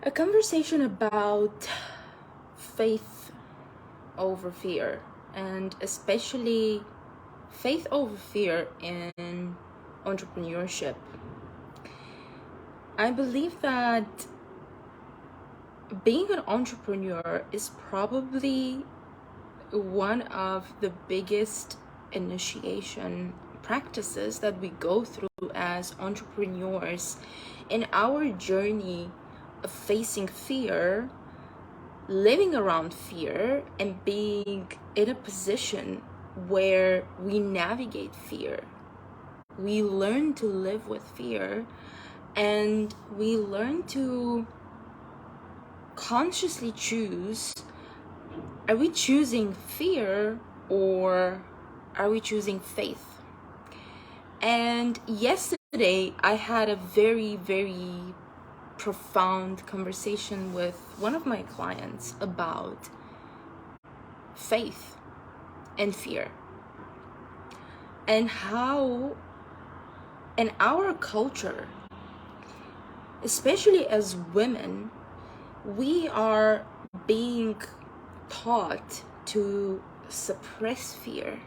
A conversation about faith over fear, and especially faith over fear in entrepreneurship. I believe that being an entrepreneur is probably one of the biggest initiation practices that we go through as entrepreneurs in our journey of facing fear, living around fear, and being in a position where we navigate fear. We learn to live with fear, and we learn to consciously choose, are we choosing fear or are we choosing faith? And yesterday I had a very, very profound conversation with one of my clients about faith and fear, and how in our culture, especially as women, we are being taught to suppress fear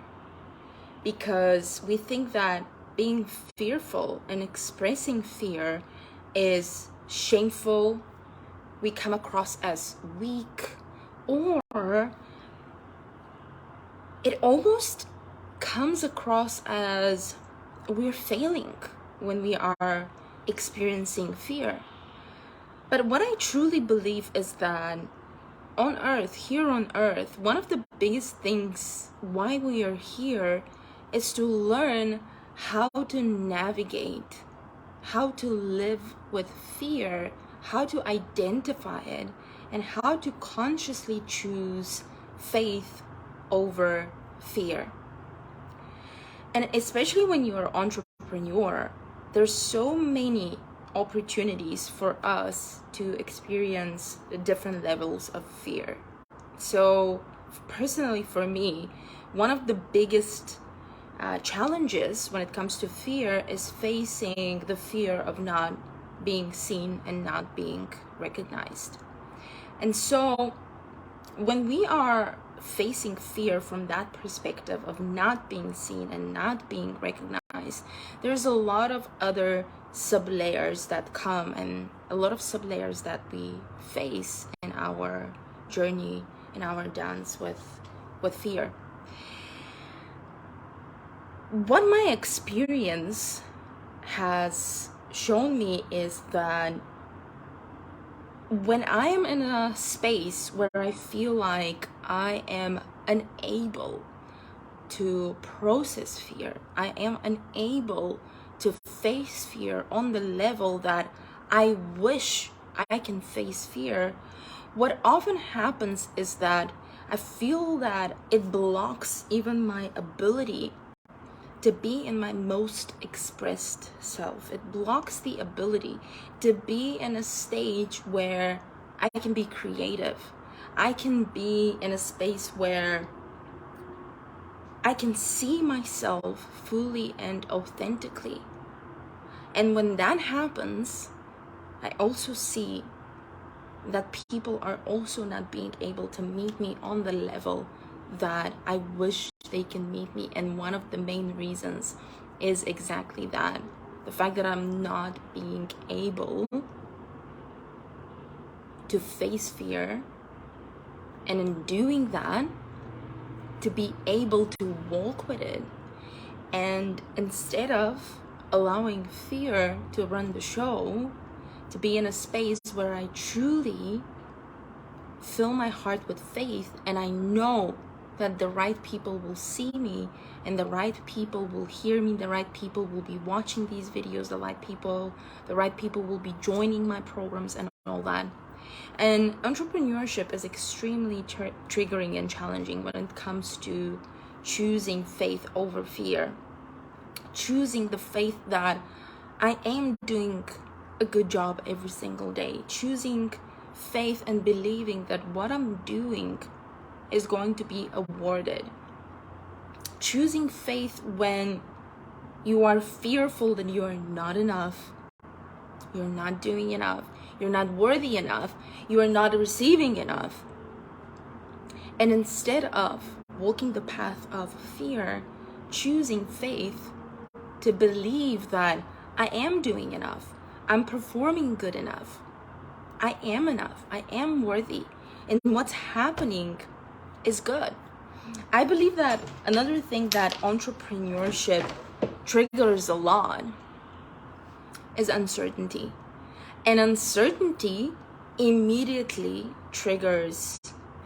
because we think that being fearful and expressing fear is shameful. We come across as weak, or it almost comes across as we're failing when we are experiencing fear. But what I truly believe is that here on earth, one of the biggest things why we are here is to learn how to navigate, how to live with fear, how to identify it, and how to consciously choose faith over fear. And especially when you're an entrepreneur, there's so many opportunities for us to experience the different levels of fear. So personally for me, one of the biggest challenges when it comes to fear is facing the fear of not being seen and not being recognized. And so when we are facing fear from that perspective of not being seen and not being recognized, there's a lot of other sub-layers that come, and a lot of sub-layers that we face in our journey, in our dance with fear. What my experience has shown me is that when I am in a space where I feel like I am unable to process fear, I am unable to face fear on the level that I wish I can face fear, what often happens is that I feel that it blocks even my ability to be in my most expressed self. It blocks the ability to be in a stage where I can be creative. I can be in a space where I can see myself fully and authentically. And when that happens, I also see that people are also not being able to meet me on the level that I wish they can meet me. And one of the main reasons is exactly that, the fact that I'm not being able to face fear, and in doing that, to be able to walk with it, and instead of allowing fear to run the show, to be in a space where I truly fill my heart with faith, and I know that the right people will see me, and the right people will hear me, the right people will be watching these videos, the right people will be joining my programs and all that. And entrepreneurship is extremely triggering and challenging when it comes to choosing faith over fear, choosing the faith that I am doing a good job every single day, choosing faith and believing that what I'm doing is going to be awarded, choosing faith when you are fearful that you are not enough, you're not doing enough, you're not worthy enough, you are not receiving enough. And instead of walking the path of fear, choosing faith to believe that I am doing enough, I'm performing good enough, I am enough, I am worthy, and what's happening is good. I believe that another thing that entrepreneurship triggers a lot is uncertainty. And uncertainty immediately triggers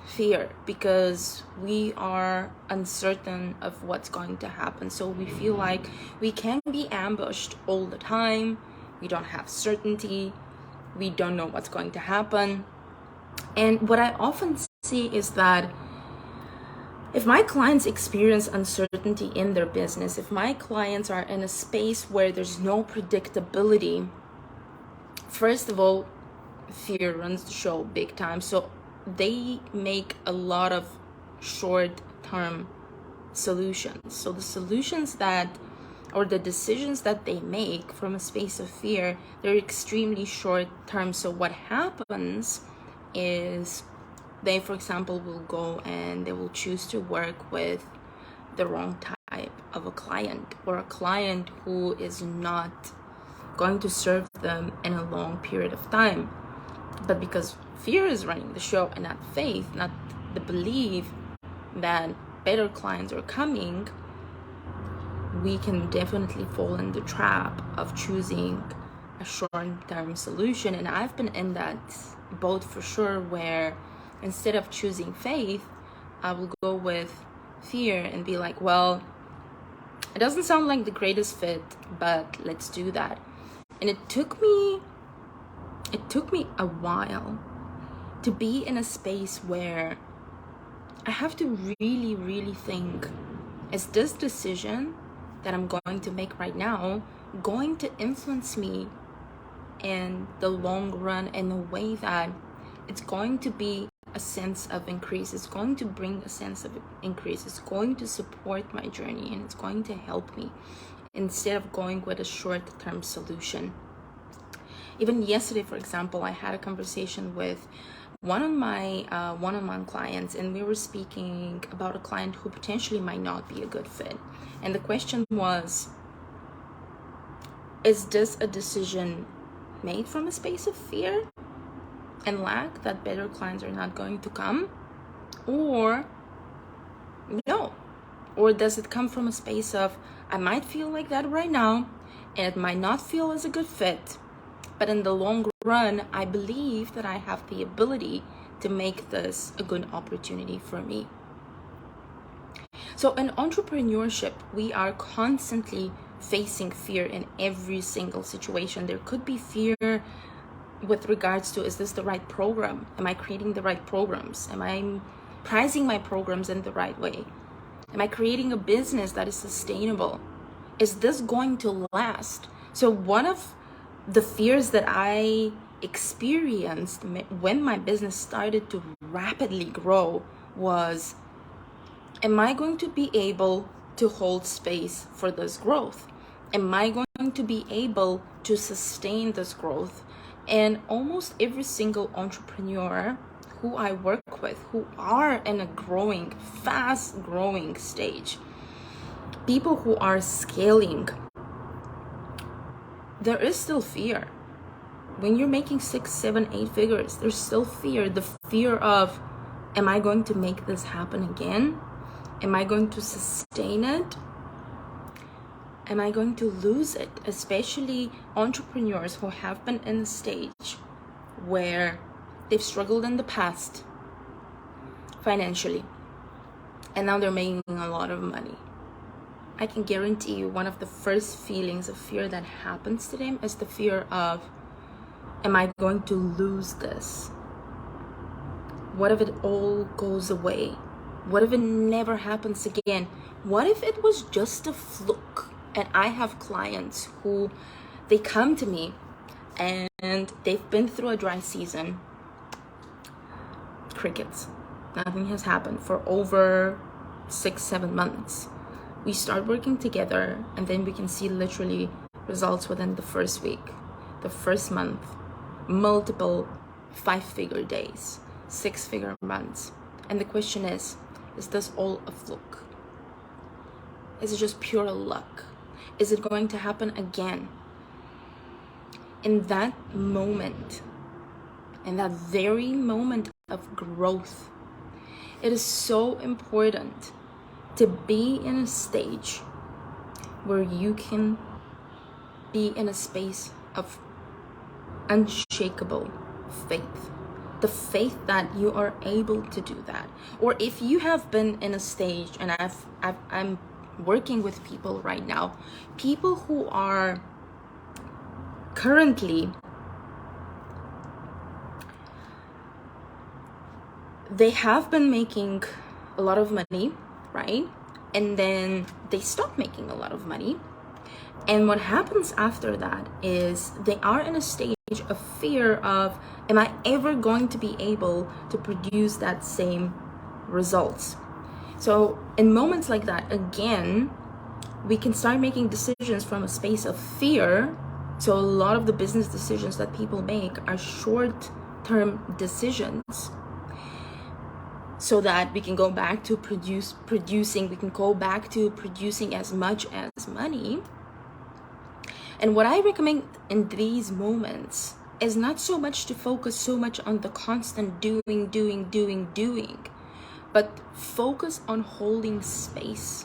fear because we are uncertain of what's going to happen. So we feel like we can be ambushed all the time. We don't have certainty. We don't know what's going to happen. And what I often see is that if my clients experience uncertainty in their business, if my clients are in a space where there's no predictability, first of all, fear runs the show big time. So they make a lot of short-term solutions. So the solutions or the decisions that they make from a space of fear, they're extremely short-term. So what happens is they, for example, will go and they will choose to work with the wrong type of a client, or a client who is not going to serve them in a long period of time. But because fear is running the show and not faith, not the belief that better clients are coming, we can definitely fall in the trap of choosing a short-term solution. And I've been in that boat for sure, where instead of choosing faith, I will go with fear and be like, well, it doesn't sound like the greatest fit, but let's do that. And it took me a while to be in a space where I have to really, really think, is this decision that I'm going to make right now going to influence me in the long run in a way that it's going to be a sense of increase, it's going to bring a sense of increase, it's going to support my journey, and it's going to help me, instead of going with a short-term solution. Even yesterday, for example, I had a conversation with one of my one-on-one clients, and we were speaking about a client who potentially might not be a good fit. And the question was, is this a decision made from a space of fear and lack that better clients are not going to come, or no? Or does it come from a space of, I might feel like that right now and it might not feel as a good fit, but in the long run, I believe that I have the ability to make this a good opportunity for me. So in entrepreneurship, we are constantly facing fear in every single situation. There could be fear with regards to, is this the right program? Am I creating the right programs? Am I pricing my programs in the right way? Am I creating a business that is sustainable? Is this going to last? So one of the fears that I experienced when my business started to rapidly grow was, am I going to be able to hold space for this growth? Am I going to be able to sustain this growth? And almost every single entrepreneur who I work with, who are in a growing, fast growing stage, people who are scaling, there is still fear. When you're making 6, 7, 8 figures, there's still fear. The fear of, am I going to make this happen again? Am I going to sustain it? Am I going to lose it? Especially entrepreneurs who have been in a stage where they've struggled in the past financially, and now they're making a lot of money. I can guarantee you one of the first feelings of fear that happens to them is the fear of, am I going to lose this? What if it all goes away? What if it never happens again? What if it was just a fluke? And I have clients who, they come to me and they've been through a dry season. Crickets. Nothing has happened for over 6, 7 months. We start working together and then we can see literally results within the first week. the first month, multiple 5-figure days, 6-figure months. And the question is this all a fluke? Is it just pure luck? Is it going to happen again? In that moment, in that very moment of growth, it is so important to be in a stage where you can be in a space of unshakable faith. The faith that you are able to do that. Or if you have been in a stage, and I'm working with people right now, people who are currently, they have been making a lot of money, right? And then they stop making a lot of money. And what happens after that is they are in a stage of fear of, am I ever going to be able to produce that same results? So in moments like that, again, we can start making decisions from a space of fear. So a lot of the business decisions that people make are short-term decisions, so that we can go back to producing, we can go back to producing as much as money. And what I recommend in these moments is not so much to focus so much on the constant doing, but focus on holding space.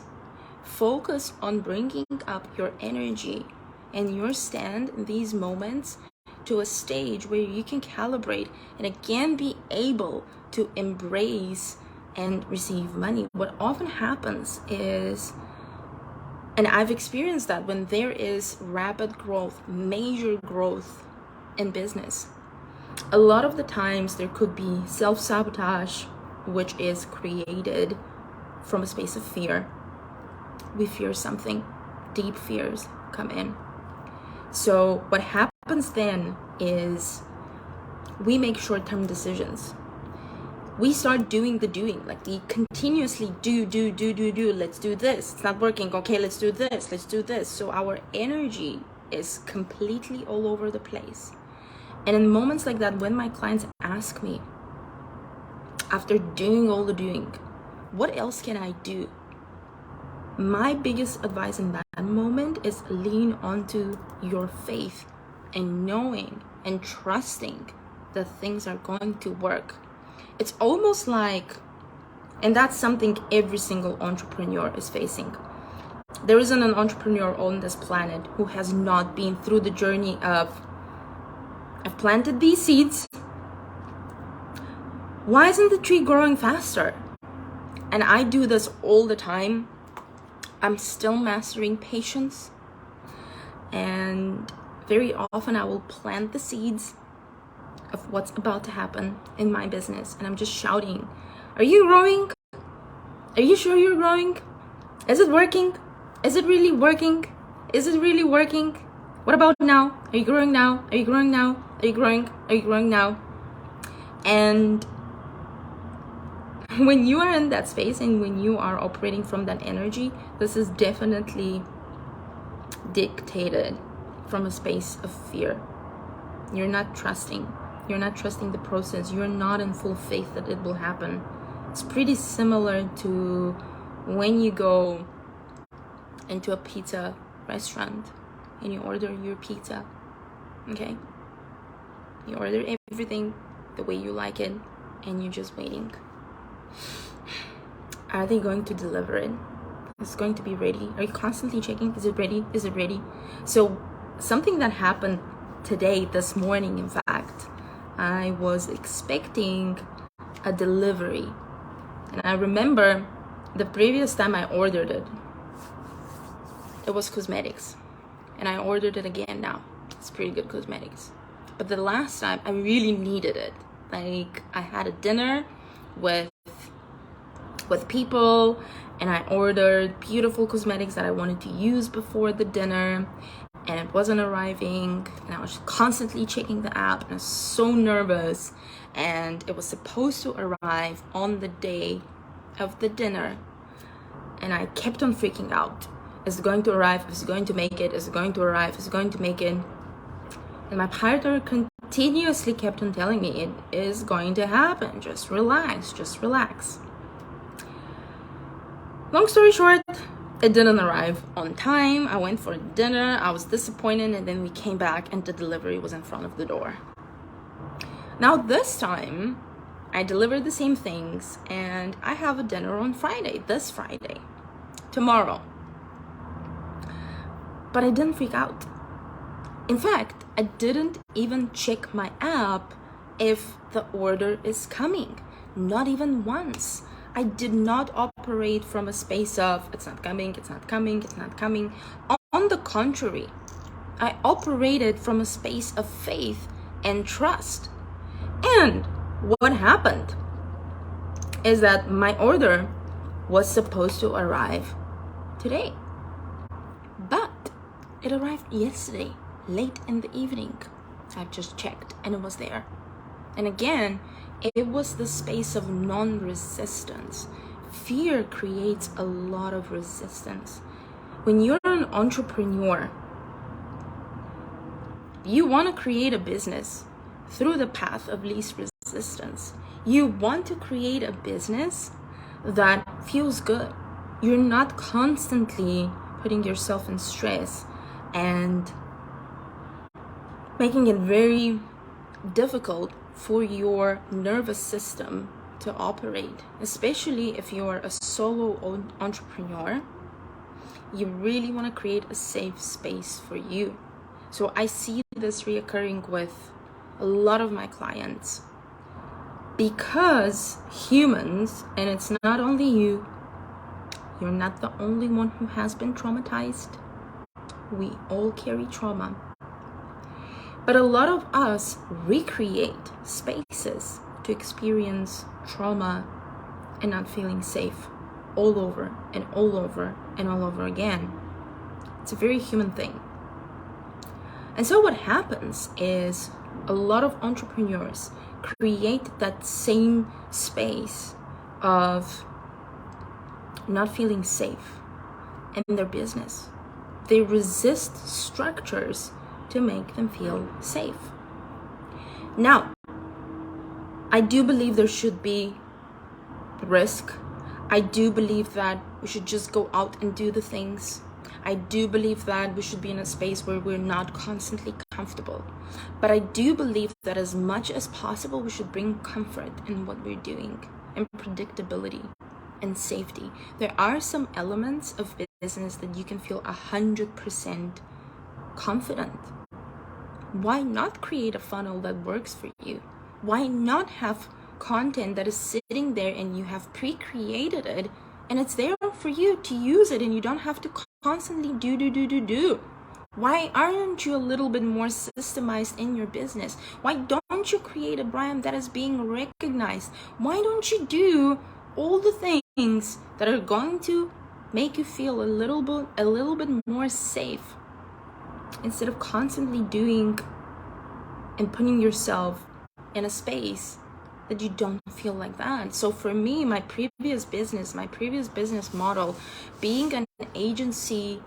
Focus on bringing up your energy and your stand in these moments to a stage where you can calibrate and again be able to embrace and receive money. What often happens is, and I've experienced that, when there is rapid growth, major growth in business, a lot of the times there could be self-sabotage, which is created from a space of fear. We fear something, deep fears come in. So what happens then is we make short-term decisions. We start doing the doing, like we continuously do. Let's do this. It's not working. Okay, let's do this. So our energy is completely all over the place. And in moments like that, when my clients ask me, after doing all the doing, what else can I do? My biggest advice in that moment is lean onto your faith and knowing and trusting that things are going to work. It's almost like, and that's something every single entrepreneur is facing. There isn't an entrepreneur on this planet who has not been through the journey of, I've planted these seeds. Why isn't the tree growing faster? And I do this all the time. I'm still mastering patience. And very often I will plant the seeds of what's about to happen in my business, and I'm just shouting, are you growing? Are you sure you're growing? Is it working? Is it really working? Is it really working? What about now? Are you growing now? Are you growing now? Are you growing? Are you growing now? And when you are in that space and when you are operating from that energy, this is definitely dictated from a space of fear. You're not trusting. You're not trusting the process. You're not in full faith that it will happen. It's pretty similar to when you go into a pizza restaurant and you order your pizza, okay? You order everything the way you like it and you're just waiting. Are they going to deliver it? Is it going to be ready? Are you constantly checking? Is it ready? Is it ready? So something that happened today, this morning, in fact, I was expecting a delivery. And I remember the previous time I ordered it, it was cosmetics. And I ordered it again now. It's pretty good cosmetics. But the last time I really needed it. Like, I had a dinner with people and I ordered beautiful cosmetics that I wanted to use before the dinner, and it wasn't arriving, and I was constantly checking the app and I was so nervous, and it was supposed to arrive on the day of the dinner, and I kept on freaking out. Is it going to arrive? Is it going to make it? Is it going to arrive? Is it going to make it? And my partner continuously kept on telling me, it is going to happen. Just relax, just relax. Long story short, it didn't arrive on time. I went for dinner. I was disappointed, and then we came back and the delivery was in front of the door. Now this time, I delivered the same things and I have a dinner on Friday, this Friday, tomorrow. But I didn't freak out. In fact, I didn't even check my app if the order is coming. Not even once. I did not operate from a space of, it's not coming, it's not coming, it's not coming. On the contrary, I operated from a space of faith and trust. And what happened is that my order was supposed to arrive today, but it arrived yesterday, late in the evening. I just checked and it was there. And again, it was the space of non-resistance. Fear creates a lot of resistance. When you're an entrepreneur, you want to create a business through the path of least resistance. You want to create a business that feels good. You're not constantly putting yourself in stress and making it very difficult for your nervous system to operate, especially if you're a solo entrepreneur. You really want to create a safe space for you. So I see this reoccurring with a lot of my clients, because humans, and it's not only you, you're not the only one who has been traumatized. We all carry trauma. But a lot of us recreate spaces to experience trauma and not feeling safe all over and all over and all over again. It's a very human thing. And so what happens is a lot of entrepreneurs create that same space of not feeling safe in their business. They resist structures to make them feel safe. Now, I do believe there should be risk. I do believe that we should just go out and do the things. I do believe that we should be in a space where we're not constantly comfortable. But I do believe that as much as possible, we should bring comfort in what we're doing and predictability and safety. There are some elements of business that you can feel 100% confident. Why not create a funnel that works for you? Why not have content that is sitting there and you have pre-created it and it's there for you to use it and you don't have to constantly do? Why aren't you a little bit more systemized in your business? Why don't you create a brand that is being recognized? Why don't you do all the things that are going to make you feel a little bit more safe, instead of constantly doing and putting yourself in a space that you don't feel like that? So for me, my previous business model, being an agency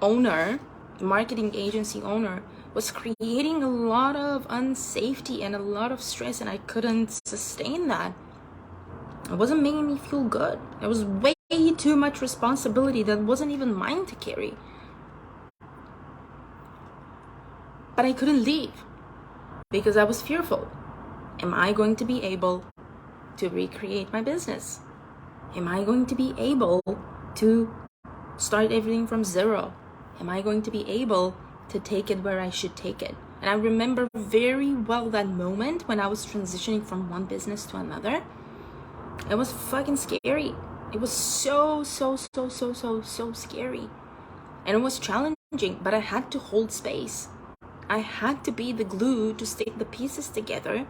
owner, marketing agency owner, was creating a lot of unsafety and a lot of stress, and I couldn't sustain that. It wasn't making me feel good. It was way too much responsibility that wasn't even mine to carry. But I couldn't leave because I was fearful. Am I going to be able to recreate my business? Am I going to be able to start everything from zero? Am I going to be able to take it where I should take it? And I remember very well that moment when I was transitioning from one business to another. It was fucking scary. It was so scary. And it was challenging, but I had to hold space. I had to be the glue to stick the pieces together.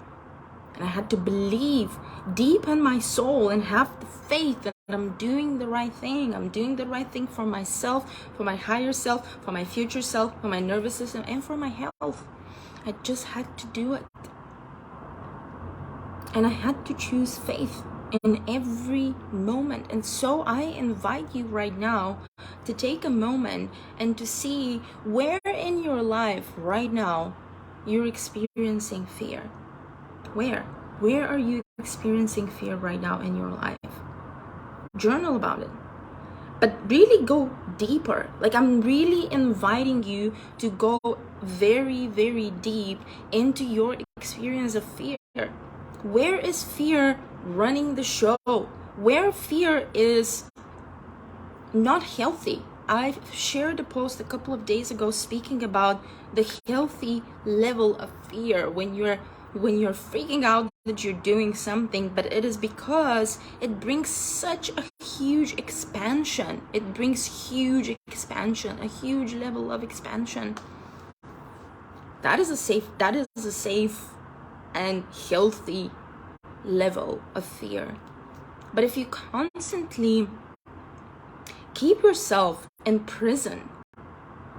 And I had to believe deep in my soul and have the faith that I'm doing the right thing. I'm doing the right thing for myself, for my higher self, for my future self, for my nervous system, and for my health. I just had to do it. And I had to choose faith in every moment. And so I invite you right now to take a moment and to see where in your life right now you're experiencing fear. Where? Where are you experiencing fear right now in your life? Journal about it. But really go deeper. Like, I'm really inviting you to go very, very deep into your experience of fear. Where is fear running the show? Where fear is not healthy? I shared a post a couple of days ago speaking about the healthy level of fear when you're freaking out that you're doing something, but it is because it brings such a huge expansion. It brings huge expansion, a huge level of expansion. That is a safe and healthy level of fear. But if you constantly keep yourself in prison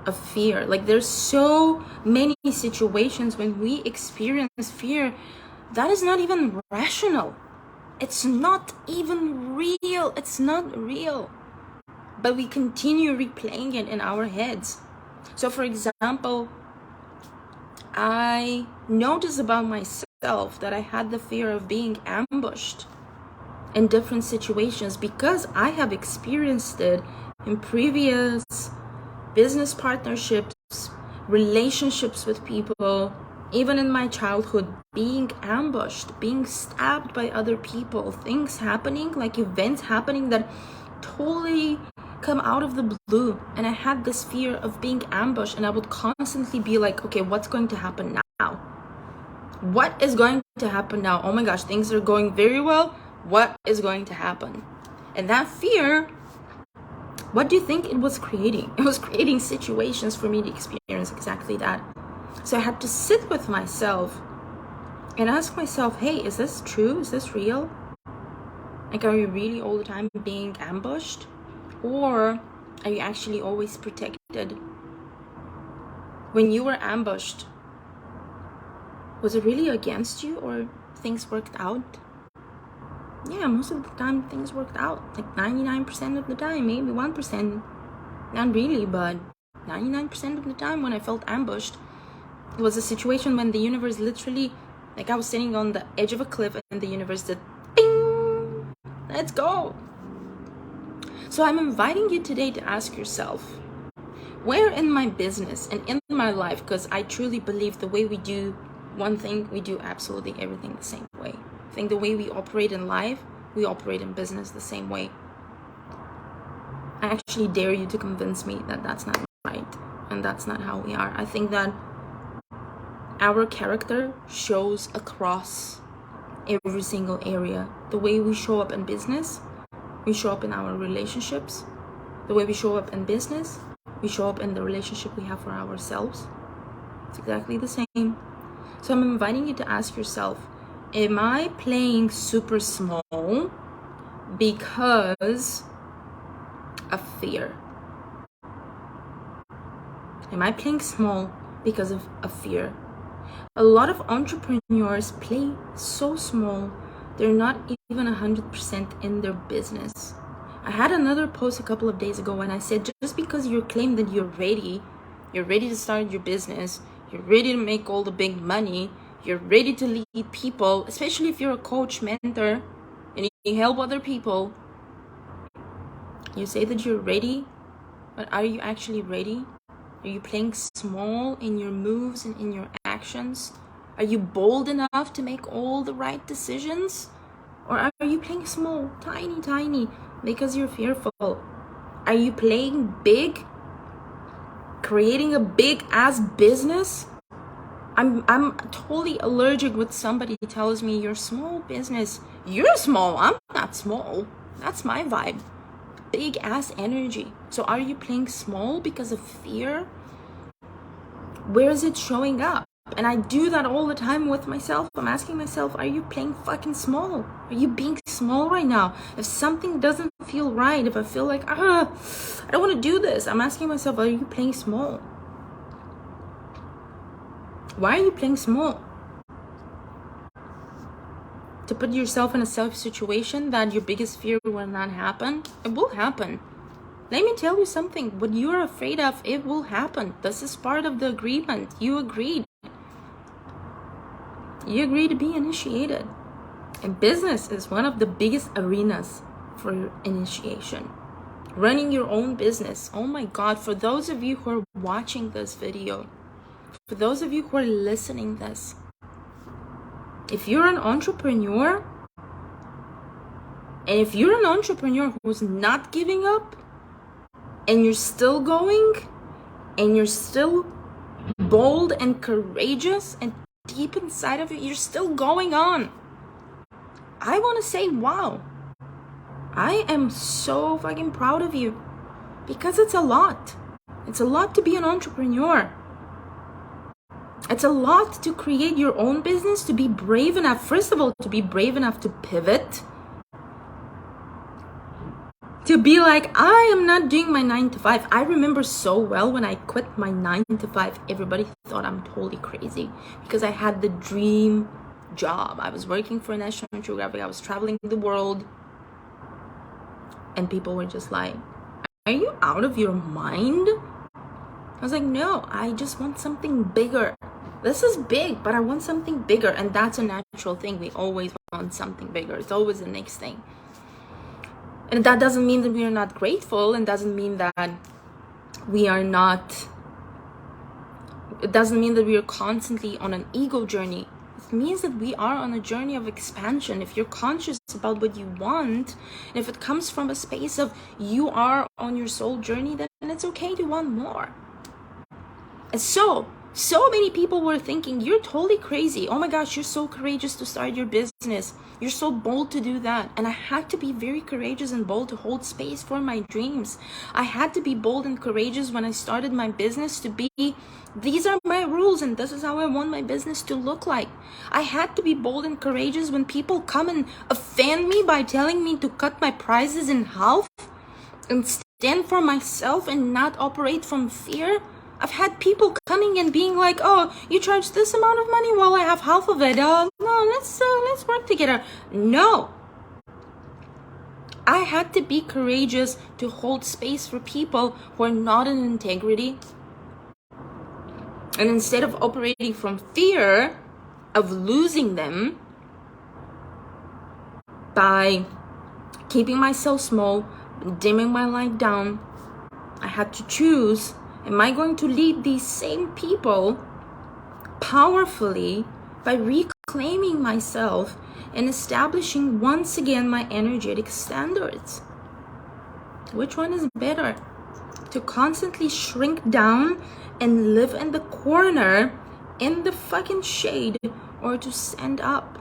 of fear, like, there's so many situations when we experience fear that is not even rational. It's not even real. It's not real. But we continue replaying it in our heads. So for example, I noticed about myself that I had the fear of being ambushed in different situations because I have experienced it in previous business partnerships, relationships with people, even in my childhood, being ambushed, being stabbed by other people, things happening, like events happening that totally come out of the blue. And I had this fear of being ambushed, and I would constantly be like, okay, what's going to happen now? What is going to happen now? Oh my gosh, things are going very well. What is going to happen? And that fear, what do you think it was creating? It was creating situations for me to experience exactly that. So I had to sit with myself and ask myself, hey, is this true? Is this real? Like, are you really all the time being ambushed? Or are you actually always protected? When you were ambushed, was it really against you, or things worked out? Yeah, most of the time things worked out. Like 99% of the time, maybe 1%. Not really, but 99% of the time when I felt ambushed, it was a situation when the universe literally, like, I was sitting on the edge of a cliff and the universe said, bing, let's go. So I'm inviting you today to ask yourself, where in my business and in my life, because I truly believe the way we do one thing, we do absolutely everything the same way. I think the way we operate in life, we operate in business the same way. I actually dare you to convince me that that's not right and that's not how we are. I think that our character shows across every single area. The way we show up in business, we show up in our relationships. The way we show up in business, we show up in the relationship we have for ourselves. It's exactly the same. So I'm inviting you to ask yourself, am I playing super small because of fear? Am I playing small because of fear? A lot of entrepreneurs play so small, they're not even 100% in their business. I had another post a couple of days ago when I said, just because you claim that you're ready to start your business, you're ready to make all the big money, you're ready to lead people, especially if you're a coach, mentor, and you help other people. You say that you're ready, but are you actually ready? Are you playing small in your moves and in your actions? Are you bold enough to make all the right decisions? Or are you playing small, tiny, because you're fearful? Are you playing big, creating a big ass business? I'm totally allergic when somebody tells me you're small business. You're small. I'm not small. That's my vibe. Big ass energy. So are you playing small because of fear? Where is it showing up? And I do that all the time with myself. I'm asking myself, are you playing fucking small? Are you being small right now? If something doesn't feel right, if I feel like, I don't want to do this, I'm asking myself, are you playing small? Why are you playing small? To put yourself in a safe situation that your biggest fear will not happen? It will happen. Let me tell you something. What you're afraid of, it will happen. This is part of the agreement. You agreed. You agree to be initiated. And business is one of the biggest arenas for initiation. Running your own business. Oh my God, for those of you who are watching this video, for those of you who are listening this, if you're an entrepreneur, and if you're an entrepreneur who's not giving up, and you're still going, and you're still bold and courageous, and deep inside of you, you're still going on, I want to say, wow, I am so fucking proud of you, because it's a lot. It's a lot to be an entrepreneur. It's a lot to create your own business, to be brave enough, first of all, to be brave enough to pivot, to be like, I am not doing my 9 to 5. I remember so well when I quit my 9 to 5, everybody thought I'm totally crazy because I had the dream job. I was working for National Geographic. I was traveling the world. And people were just like, are you out of your mind? I was like, no, I just want something bigger. This is big, but I want something bigger. And that's a natural thing. We always want something bigger. It's always the next thing. And that doesn't mean that we are not grateful, and doesn't mean that we are not, it doesn't mean that we are constantly on an ego journey. It means that we are on a journey of expansion. If you're conscious about what you want, and if it comes from a space of you are on your soul journey, then it's okay to want more. And so many people were thinking, you're totally crazy. Oh my gosh, you're so courageous to start your business. You're so bold to do that. And I had to be very courageous and bold to hold space for my dreams. I had to be bold and courageous when I started my business to be, these are my rules and this is how I want my business to look like. I had to be bold and courageous when people come and offend me by telling me to cut my prices in half and stand for myself and not operate from fear. I've had people coming and being like, oh, you charge this amount of money? Well, I have half of it. No, let's work together. No. I had to be courageous to hold space for people who are not in integrity. And instead of operating from fear of losing them by keeping myself small, dimming my light down, I had to choose, am I going to lead these same people powerfully by reclaiming myself and establishing once again my energetic standards? Which one is better? To constantly shrink down and live in the corner in the fucking shade, or to stand up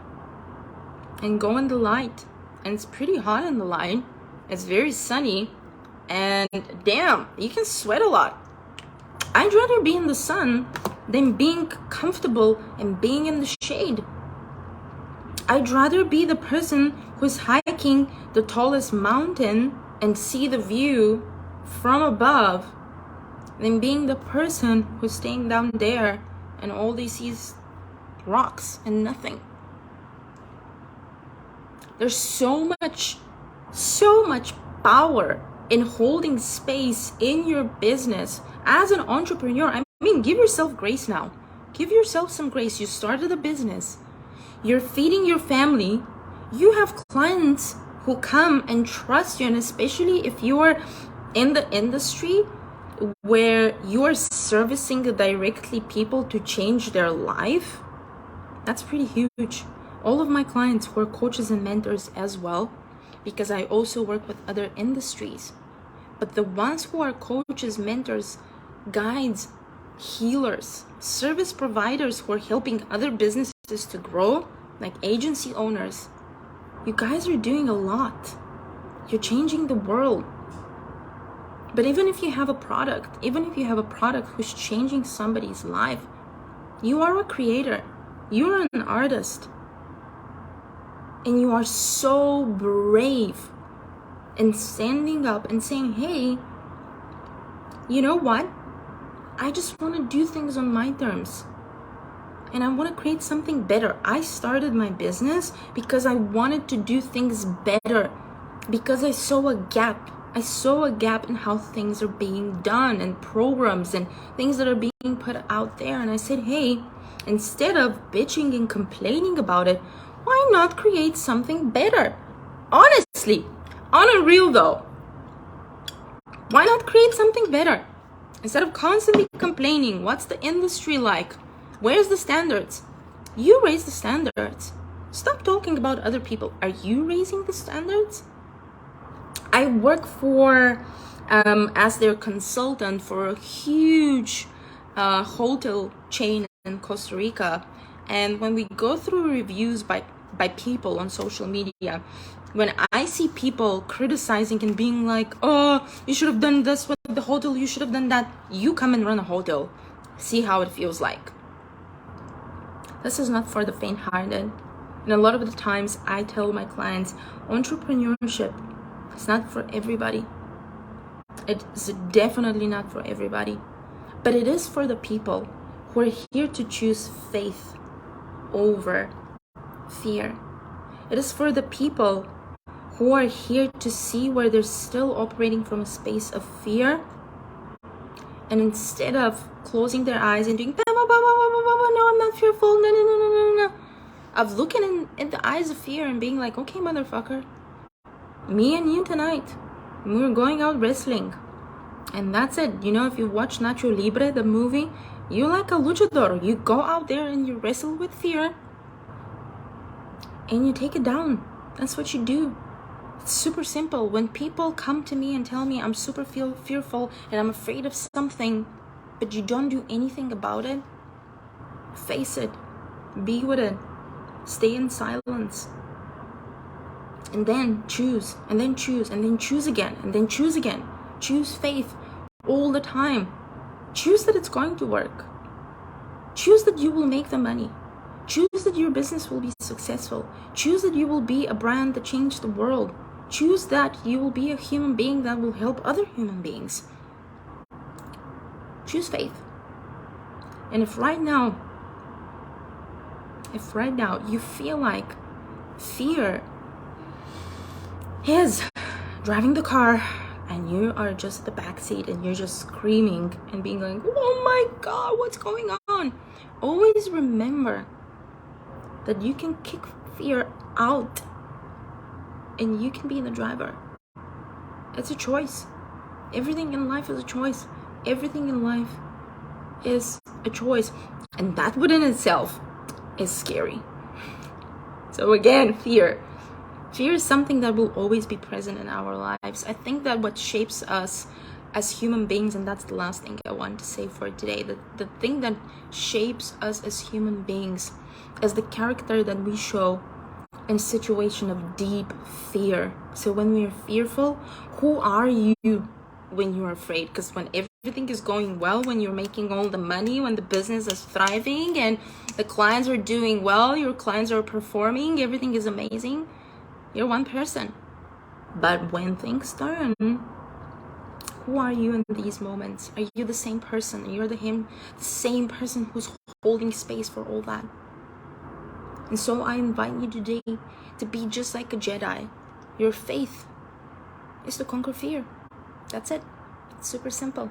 and go in the light? And it's pretty hot in the light. It's very sunny. And damn, you can sweat a lot. I'd rather be in the sun than being comfortable and being in the shade. I'd rather be the person who's hiking the tallest mountain and see the view from above than being the person who's staying down there and all they see is rocks and nothing. There's so much power in holding space in your business as an entrepreneur. I mean, give yourself grace now. Give yourself some grace. You started a business. You're feeding your family. You have clients who come and trust you. And especially if you are in the industry where you are servicing directly people to change their life, that's pretty huge. All of my clients who are coaches and mentors as well, because I also work with other industries. But the ones who are coaches, mentors, guides, healers, service providers who are helping other businesses to grow, like agency owners, you guys are doing a lot. You're changing the world. But even if you have a product, who's changing somebody's life, you are a creator. You're an artist. And you are so brave in standing up and saying, hey, you know what? I just want to do things on my terms. And I want to create something better. I started my business because I wanted to do things better. Because I saw a gap. I saw a gap in how things are being done and programs and things that are being put out there. And I said, hey, Instead of bitching and complaining about it, why not create something better? Honestly, on a real though, why not create something better? Instead of constantly complaining, what's the industry like? Where's the standards? You raise the standards. Stop talking about other people. Are you raising the standards? I work for, as their consultant for a huge hotel chain in Costa Rica. And when we go through reviews by people on social media, when I see people criticizing and being like, oh, you should have done this with the hotel, you should have done that. You come and run a hotel. See how it feels like. This is not for the faint-hearted. And a lot of the times I tell my clients, entrepreneurship is not for everybody. It's definitely not for everybody. But it is for the people who are here to choose faith over fear. It is for the people who are here to see where they're still operating from a space of fear, and instead of closing their eyes and doing no, I'm not fearful, no, of looking in the eyes of fear and being like, okay, motherfucker, me and you tonight, we're going out wrestling, and that's it. You know, if you watch Nacho Libre, the movie, you're like a luchador. You go out there and you wrestle with fear and you take it down. That's what you do. It's super simple. When people come to me and tell me I'm super fearful and I'm afraid of something, but you don't do anything about it, face it, be with it, stay in silence, and then choose, and then choose, and then choose again, and then choose again. Choose faith all the time. Choose that it's going to work. Choose that you will make the money. Choose that your business will be successful. Choose that you will be a brand that changes the world. Choose that you will be a human being that will help other human beings. Choose faith. And if right now you feel like fear is driving the car and you are just at the back seat and you're just screaming and being like, oh my God, what's going on? Always remember that you can kick fear out and you can be the driver. It's a choice. Everything in life is a choice. Everything in life is a choice. And that within itself is scary. So again, fear. Fear is something that will always be present in our lives. I think that what shapes us as human beings, and that's the last thing I want to say for today, the thing that shapes us as human beings is the character that we show in a situation of deep fear. So when we're fearful, who are you when you're afraid? Because when everything is going well, when you're making all the money, when the business is thriving and the clients are doing well, your clients are performing, everything is amazing, you're one person. But when things turn, who are you in these moments? Are you the same person? You're the same person who's holding space for all that. And so I invite you today to be just like a Jedi. Your faith is to conquer fear. That's it. It's super simple.